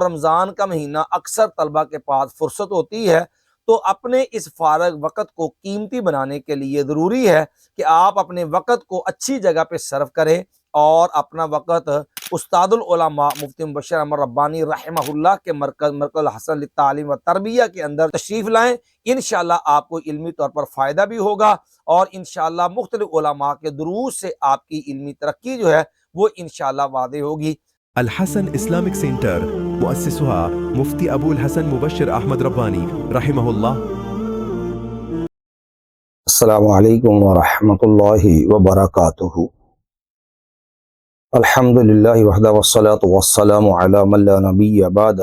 رمضان کا مہینہ اکثر طلبہ کے پاس فرصت ہوتی ہے، تو اپنے اس فارغ وقت کو قیمتی بنانے کے لیے ضروری ہے کہ آپ اپنے وقت کو اچھی جگہ پہ صرف کریں اور اپنا وقت استاد العلماء مفتی مبشر احمد ربانی رحمہ اللہ کے مرکز الحسن للتعلیم و تربیہ کے اندر تشریف لائیں۔ انشاءاللہ آپ کو علمی طور پر فائدہ بھی ہوگا اور انشاءاللہ مختلف علماء کے دروس سے آپ کی علمی ترقی جو ہے وہ انشاءاللہ واضح ہوگی۔ الحسن اسلامک سینٹر مؤسسها مفتی ابو الحسن مبشر احمد ربانی رحمہ اللہ۔ السلام علیکم ورحمۃ اللہ وبرکاتہ۔ الحمدللہ وحدہ والصلاة والسلام علی من لا نبی بعد۔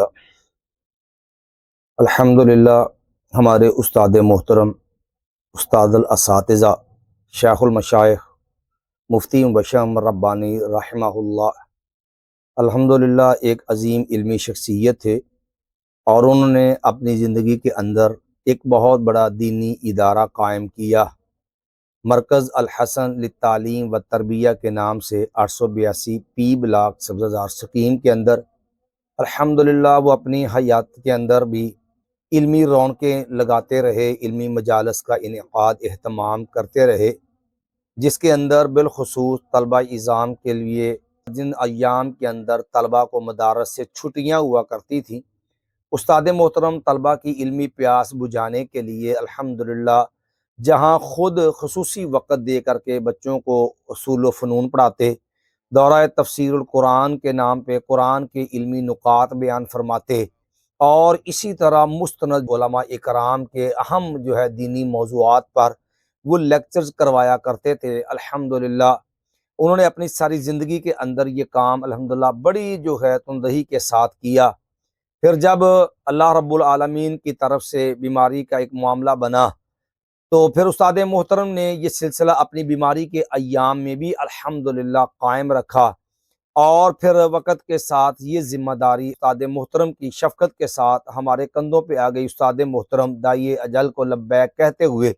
الحمدللہ ہمارے استاد محترم، استاد الاساتذہ، شیخ المشائخ مفتی مبشر احمد ربانی رحمہ اللہ الحمدللہ ایک عظیم علمی شخصیت تھے، اور انہوں نے اپنی زندگی کے اندر ایک بہت بڑا دینی ادارہ قائم کیا، مرکز الحسن للتعلیم و تربیہ کے نام سے 882 پی بلاک سبززار سکیم کے اندر۔ الحمدللہ وہ اپنی حیات کے اندر بھی علمی رونقیں لگاتے رہے، علمی مجالس کا انعقاد اہتمام کرتے رہے، جس کے اندر بالخصوص طلبہ اعظام کے لیے جن ایام کے اندر طلبہ کو مدارس سے چھٹیاں ہوا کرتی تھیں، استاد محترم طلبہ کی علمی پیاس بجھانے کے لیے الحمدللہ جہاں خود خصوصی وقت دے کر کے بچوں کو اصول و فنون پڑھاتے، دورہ تفسیر القرآن کے نام پہ قرآن کے علمی نکات بیان فرماتے، اور اسی طرح مستند علماء اکرام کے اہم جو ہے دینی موضوعات پر وہ لیکچرز کروایا کرتے تھے۔ الحمدللہ انہوں نے اپنی ساری زندگی کے اندر یہ کام الحمدللہ بڑی جو ہے تندہی کے ساتھ کیا۔ پھر جب اللہ رب العالمین کی طرف سے بیماری کا ایک معاملہ بنا، تو پھر استاد محترم نے یہ سلسلہ اپنی بیماری کے ایام میں بھی الحمدللہ قائم رکھا، اور پھر وقت کے ساتھ یہ ذمہ داری استاد محترم کی شفقت کے ساتھ ہمارے کندھوں پہ آ گئی۔ استاد محترم داعیِ اجل کو لبیک کہتے ہوئے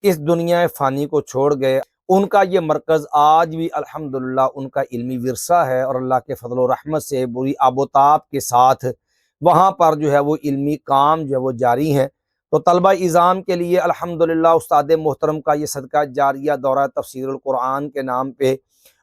اس دنیا فانی کو چھوڑ گئے۔ ان کا یہ مرکز آج بھی الحمدللہ ان کا علمی ورثہ ہے، اور اللہ کے فضل و رحمت سے بری آب و تاب کے ساتھ وہاں پر جو ہے وہ علمی کام جو ہے وہ جاری ہیں۔ تو طلبہ اعظام کے لیے الحمدللہ استاد محترم کا یہ صدقہ جاریہ دورہ تفسیر القرآن کے نام پہ،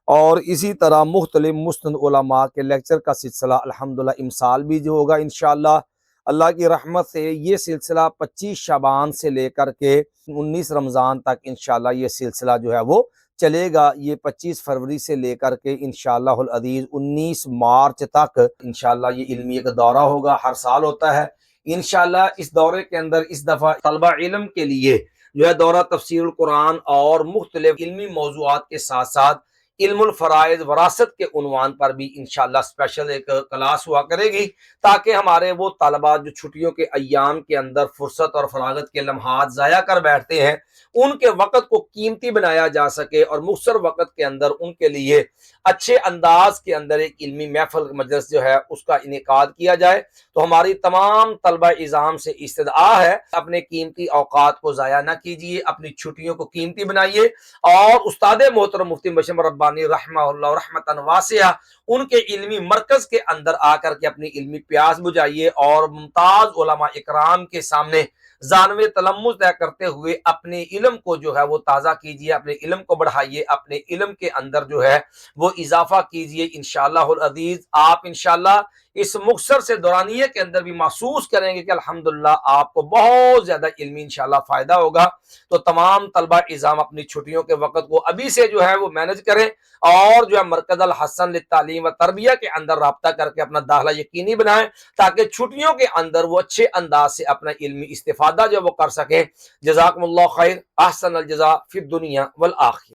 اور اسی طرح مختلف مستند علماء کے لیکچر کا سلسلہ الحمدللہ امسال بھی جو ہوگا انشاءاللہ اللہ کی رحمت سے، یہ سلسلہ 25 شعبان سے لے کر کے 19 رمضان تک انشاءاللہ یہ سلسلہ جو ہے وہ چلے گا۔ یہ 25 فروری سے لے کر کے انشاءاللہ العزیز 19 مارچ تک انشاءاللہ یہ علمی ایک دورہ ہوگا، ہر سال ہوتا ہے۔ انشاءاللہ اس دورے کے اندر اس دفعہ طلبہ علم کے لیے جو ہے دورہ تفسیر القرآن اور مختلف علمی موضوعات کے ساتھ ساتھ علم الفرائض وراثت کے عنوان پر بھی انشاءاللہ اسپیشل ایک کلاس ہوا کرے گی، تاکہ ہمارے وہ طلبہ جو چھٹیوں کے ایام کے اندر فرصت اور فراغت کے لمحات ضائع کر بیٹھتے ہیں، ان کے وقت کو قیمتی بنایا جا سکے، اور مختصر وقت کے اندر ان کے لیے اچھے انداز کے اندر ایک علمی محفل مجلس جو ہے اس کا انعقاد کیا جائے۔ تو ہماری تمام طلبہ اعظام سے استدعا ہے، اپنے قیمتی اوقات کو ضائع نہ کیجیے، اپنی چھٹیوں کو قیمتی بنائیے، اور استاد محترم مفتی مبشر ربانی رحمہ اللہ رحمتاً واسعہ ان کے علمی مرکز کے اندر آ کر کے اپنی علمی پیاس بجھائیے، اور ممتاز علماء اکرام کے سامنے زانوِ تلمذ طے کرتے ہوئے اپنے علم کو جو ہے وہ تازہ کیجیے، اپنے علم کو بڑھائیے، اپنے علم کے اندر جو ہے وہ اضافہ کیجیے۔ انشاءاللہ العزیز آپ انشاءاللہ اس مختصر سے دورانیے کے اندر بھی محسوس کریں گے کہ الحمدللہ آپ کو بہت زیادہ علمی انشاءاللہ فائدہ ہوگا۔ تو تمام طلبہ اعظام اپنی چھٹیوں کے وقت کو ابھی سے جو ہے وہ مینج کریں، اور جو ہے مرکز الحسن للتعلیم و تربیہ کے اندر رابطہ کر کے اپنا داخلہ یقینی بنائیں، تاکہ چھٹیوں کے اندر وہ اچھے انداز سے اپنا علمی استفادہ جو وہ کر سکیں۔ جزاکم اللہ خیر، احسن الجزاء فی الدنیا والآخرہ۔